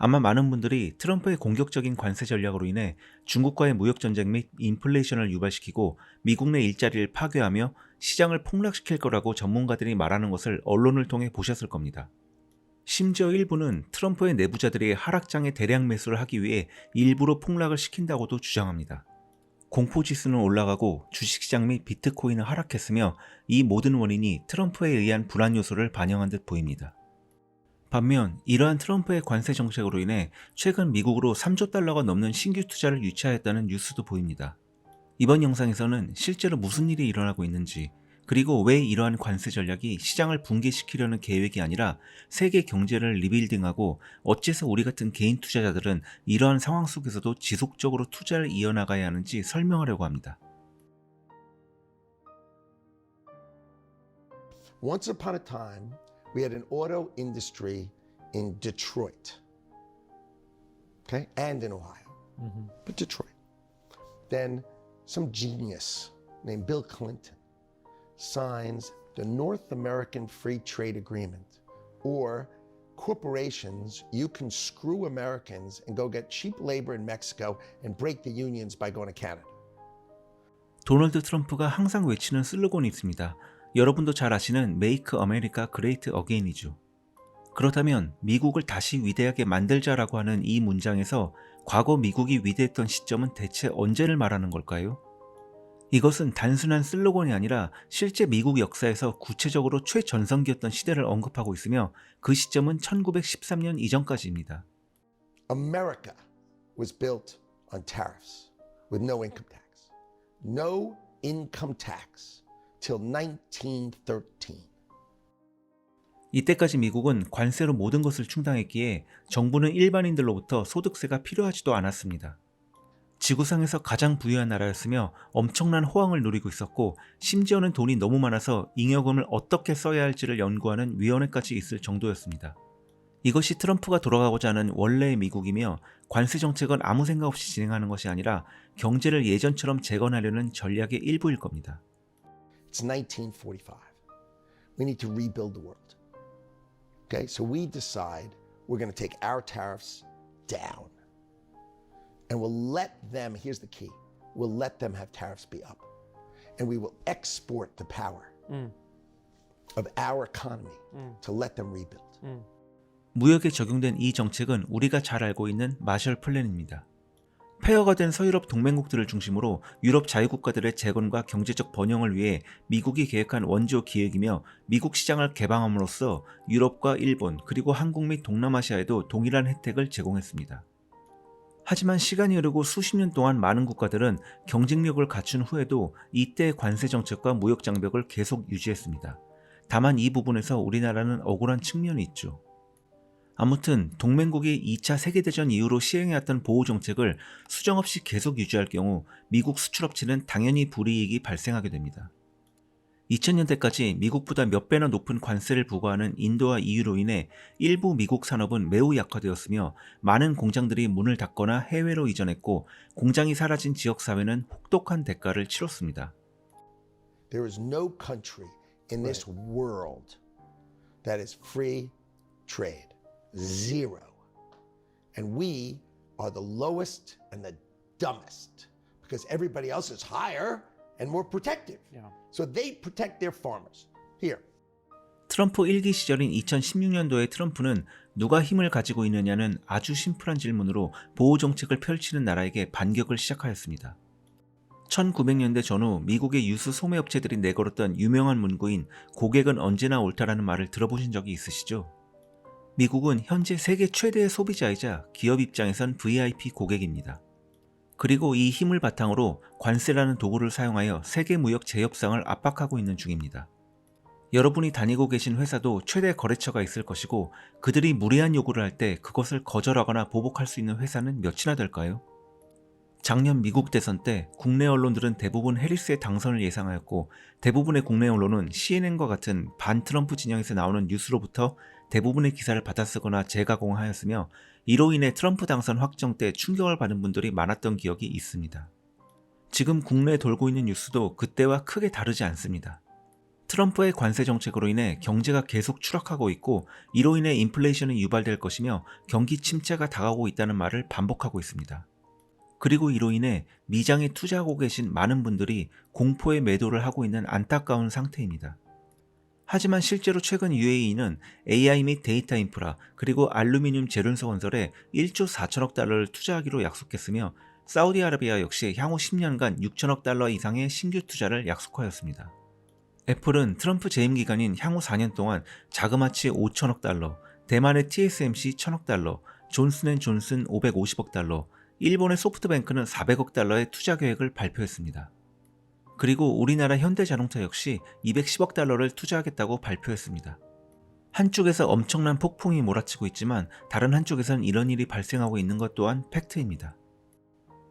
아마 많은 분들이 트럼프의 공격적인 관세 전략으로 인해 중국과의 무역 전쟁 및 인플레이션을 유발시키고 미국 내 일자리를 파괴하며 시장을 폭락시킬 거라고 전문가들이 말하는 것을 언론을 통해 보셨을 겁니다. 심지어 일부는 트럼프의 내부자들이 하락장에 대량 매수를 하기 위해 일부러 폭락을 시킨다고도 주장합니다. 공포지수는 올라가고 주식시장 및 비트코인은 하락했으며 이 모든 원인이 트럼프에 의한 불안 요소를 반영한 듯 보입니다. 반면 이러한 트럼프의 관세 정책으로 인해 최근 미국으로 3조 달러가 넘는 신규 투자를 유치하였다는 뉴스도 보입니다. 이번 영상에서는 실제로 무슨 일이 일어나고 있는지, 그리고 왜 이러한 관세 전략이 시장을 붕괴시키려는 계획이 아니라 세계 경제를 리빌딩하고 어째서 우리 같은 개인 투자자들은 이러한 상황 속에서도 지속적으로 투자를 이어나가야 하는지 설명하려고 합니다. Once upon a time, we had an auto industry in Detroit, okay, and in Ohio, but Detroit. Then some genius named Bill Clinton signs the North American Free Trade Agreement, or corporations, you can screw Americans and go get cheap labor in Mexico and break the unions by going to Canada. 도널드 트럼프가 항상 외치는 슬로건이 있습니다. 여러분도 잘 아시는 Make America Great Again이죠. 그렇다면 미국을 다시 위대하게 만들자라고 하는 이 문장에서 과거 미국이 위대했던 시점은 대체 언제를 말하는 걸까요? 이것은 단순한 슬로건이 아니라 실제 미국 역사에서 구체적으로 최전성기였던 시대를 언급하고 있으며 그 시점은 1913년 이전까지입니다. America was built on tariffs with no income tax. No income tax till 1913. 이때까지 미국은 관세로 모든 것을 충당했기에 정부는 일반인들로부터 소득세가 필요하지도 않았습니다. 지구상에서 가장 부유한 나라였으며 엄청난 호황을 누리고 있었고 심지어는 돈이 너무 많아서 잉여금을 어떻게 써야 할지를 연구하는 위원회까지 있을 정도였습니다. 이것이 트럼프가 돌아가고자 하는 원래의 미국이며 관세 정책은 아무 생각 없이 진행하는 것이 아니라 경제를 예전처럼 재건하려는 전략의 일부일 겁니다. It's 1945. We need to rebuild the world. Okay, so we decide we're going to take our tariffs down. And we'll let them, here's the key, we'll let them have tariffs be up. And we will export the power of our economy to let them rebuild. 무역에 적용된 이 정책은 우리가 잘 알고 있는 마셜 플랜입니다. 폐허가 된 서유럽 동맹국들을 중심으로 유럽 자유국가들의 재건과 경제적 번영을 위해 미국이 계획한 원조 기획이며 미국 시장을 개방함으로써 유럽과 일본 그리고 한국 및 동남아시아에도 동일한 혜택을 제공했습니다. 하지만 시간이 흐르고 수십 년 동안 많은 국가들은 경쟁력을 갖춘 후에도 이때의 관세 정책과 무역 장벽을 계속 유지했습니다. 다만 이 부분에서 우리나라는 억울한 측면이 있죠. 아무튼 동맹국이 2차 세계대전 이후로 시행해왔던 보호정책을 수정없이 계속 유지할 경우 미국 수출업체는 당연히 불이익이 발생하게 됩니다. 2000년대까지 미국보다 몇 배나 높은 관세를 부과하는 인도와 EU로 인해 일부 미국 산업은 매우 약화되었으며 많은 공장들이 문을 닫거나 해외로 이전했고 공장이 사라진 지역사회는 혹독한 대가를 치렀습니다. There is no country in this world that is free trade. Zero. And we are the lowest and the dumbest because everybody else is higher and more protective. Yeah. So they protect their farmers. Here. 트럼프 1기 시절인 2016년도에 트럼프는 누가 힘을 가지고 있느냐는 아주 심플한 질문으로 보호정책을 펼치는 나라에게 반격을 시작하였습니다. 1900년대 전후 미국의 유수 소매업체들이 내걸었던 유명한 문구인 고객은 언제나 옳다라는 말을 들어보신 적이 있으시죠? 미국은 현재 세계 최대의 소비자이자 기업 입장에선 VIP 고객입니다. 그리고 이 힘을 바탕으로 관세라는 도구를 사용하여 세계 무역 재협상을 압박하고 있는 중입니다. 여러분이 다니고 계신 회사도 최대 거래처가 있을 것이고 그들이 무리한 요구를 할 때 그것을 거절하거나 보복할 수 있는 회사는 몇이나 될까요? 작년 미국 대선 때 국내 언론들은 대부분 해리스의 당선을 예상하였고 대부분의 국내 언론은 CNN과 같은 반 트럼프 진영에서 나오는 뉴스로부터 대부분의 기사를 받아쓰거나 재가공하였으며 이로 인해 트럼프 당선 확정 때 충격을 받은 분들이 많았던 기억이 있습니다. 지금 국내에 돌고 있는 뉴스도 그때와 크게 다르지 않습니다. 트럼프의 관세 정책으로 인해 경제가 계속 추락하고 있고 이로 인해 인플레이션이 유발될 것이며 경기 침체가 다가오고 있다는 말을 반복하고 있습니다. 그리고 이로 인해 미장에 투자하고 계신 많은 분들이 공포의 매도를 하고 있는 안타까운 상태입니다. 하지만 실제로 최근 UAE는 AI 및 데이터 인프라 그리고 알루미늄 제륜소 건설에 1조 4천억 달러를 투자하기로 약속했으며 사우디아라비아 역시 향후 10년간 6천억 달러 이상의 신규 투자를 약속하였습니다. 애플은 트럼프 재임 기간인 향후 4년 동안 자그마치 5천억 달러, 대만의 TSMC 1천억 달러, 존슨앤존슨 550억 달러, 일본의 소프트뱅크는 400억 달러의 투자 계획을 발표했습니다. 그리고 우리나라 현대자동차 역시 210억 달러를 투자하겠다고 발표했습니다. 한쪽에서 엄청난 폭풍이 몰아치고 있지만 다른 한쪽에선 이런 일이 발생하고 있는 것 또한 팩트입니다.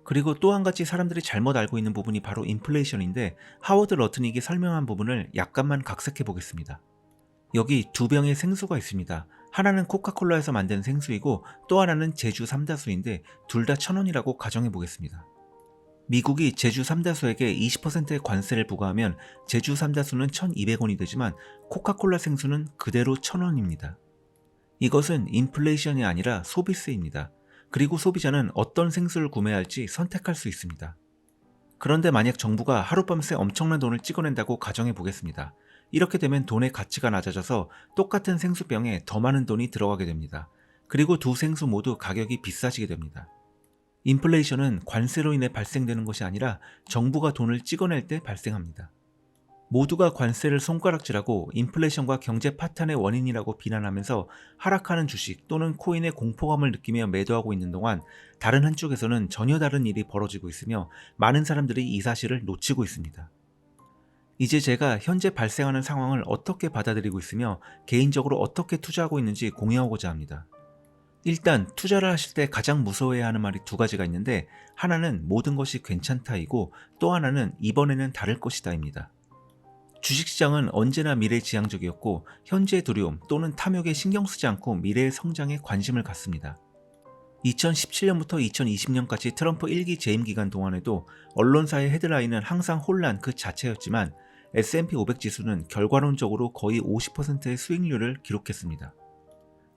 그리고 또 한 가지 사람들이 잘못 알고 있는 부분이 바로 인플레이션인데 하워드 러트닉이 설명한 부분을 약간만 각색해 보겠습니다. 여기 두 병의 생수가 있습니다. 하나는 코카콜라에서 만든 생수이고 또 하나는 제주 삼다수인데 둘 다 1,000원이라고 가정해 보겠습니다. 미국이 제주 삼다수에게 20%의 관세를 부과하면 제주 삼다수는 1,200원이 되지만 코카콜라 생수는 그대로 1,000원입니다. 이것은 인플레이션이 아니라 소비세입니다. 그리고 소비자는 어떤 생수를 구매할지 선택할 수 있습니다. 그런데 만약 정부가 하룻밤새 엄청난 돈을 찍어낸다고 가정해 보겠습니다. 이렇게 되면 돈의 가치가 낮아져서 똑같은 생수병에 더 많은 돈이 들어가게 됩니다. 그리고 두 생수 모두 가격이 비싸지게 됩니다. 인플레이션은 관세로 인해 발생되는 것이 아니라 정부가 돈을 찍어낼 때 발생합니다. 모두가 관세를 손가락질하고 인플레이션과 경제 파탄의 원인이라고 비난하면서 하락하는 주식 또는 코인의 공포감을 느끼며 매도하고 있는 동안 다른 한쪽에서는 전혀 다른 일이 벌어지고 있으며 많은 사람들이 이 사실을 놓치고 있습니다. 이제 제가 현재 발생하는 상황을 어떻게 받아들이고 있으며 개인적으로 어떻게 투자하고 있는지 공유하고자 합니다. 일단 투자를 하실 때 가장 무서워해야 하는 말이 두 가지가 있는데 하나는 모든 것이 괜찮다이고 또 하나는 이번에는 다를 것이다입니다. 주식시장은 언제나 미래지향적이었고 현재의 두려움 또는 탐욕에 신경 쓰지 않고 미래의 성장에 관심을 갖습니다. 2017년부터 2020년까지 트럼프 1기 재임 기간 동안에도 언론사의 헤드라인은 항상 혼란 그 자체였지만 S&P 500 지수는 결과론적으로 거의 50%의 수익률을 기록했습니다.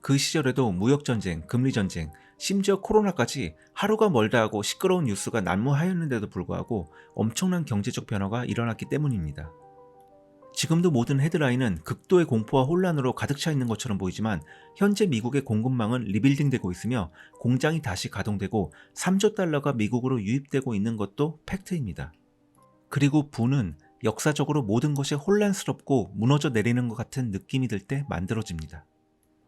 그 시절에도 무역전쟁, 금리전쟁, 심지어 코로나까지 하루가 멀다 하고 시끄러운 뉴스가 난무하였는데도 불구하고 엄청난 경제적 변화가 일어났기 때문입니다. 지금도 모든 헤드라인은 극도의 공포와 혼란으로 가득 차 있는 것처럼 보이지만 현재 미국의 공급망은 리빌딩되고 있으며 공장이 다시 가동되고 3조 달러가 미국으로 유입되고 있는 것도 팩트입니다. 그리고 부는 역사적으로 모든 것이 혼란스럽고 무너져 내리는 것 같은 느낌이 들 때 만들어집니다.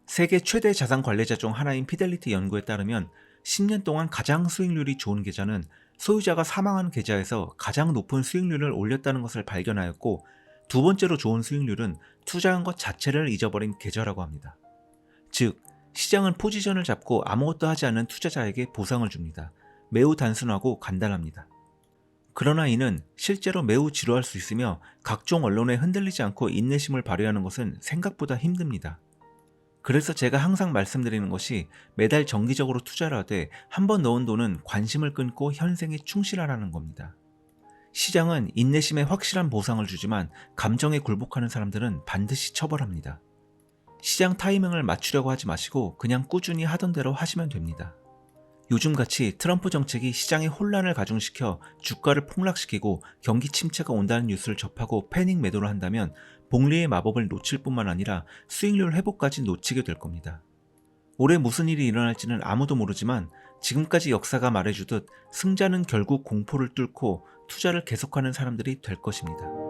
세계 최대 자산 관리자 중 하나인 피델리티 연구에 따르면 10년 동안 가장 수익률이 좋은 계좌는 소유자가 사망한 계좌에서 가장 높은 수익률을 올렸다는 것을 발견하였고 두 번째로 좋은 수익률은 투자한 것 자체를 잊어버린 계좌라고 합니다. 즉, 시장은 포지션을 잡고 아무것도 하지 않는 투자자에게 보상을 줍니다. 매우 단순하고 간단합니다. 그러나 이는 실제로 매우 지루할 수 있으며 각종 언론에 흔들리지 않고 인내심을 발휘하는 것은 생각보다 힘듭니다. 그래서 제가 항상 말씀드리는 것이 매달 정기적으로 투자를 하되 한번 넣은 돈은 관심을 끊고 현생에 충실하라는 겁니다. 시장은 인내심에 확실한 보상을 주지만 감정에 굴복하는 사람들은 반드시 처벌합니다. 시장 타이밍을 맞추려고 하지 마시고 그냥 꾸준히 하던 대로 하시면 됩니다. 요즘같이 트럼프 정책이 시장의 혼란을 가중시켜 주가를 폭락시키고 경기 침체가 온다는 뉴스를 접하고 패닉 매도를 한다면 복리의 마법을 놓칠 뿐만 아니라 수익률 회복까지 놓치게 될 겁니다. 올해 무슨 일이 일어날지는 아무도 모르지만 지금까지 역사가 말해주듯 승자는 결국 공포를 뚫고 투자를 계속하는 사람들이 될 것입니다.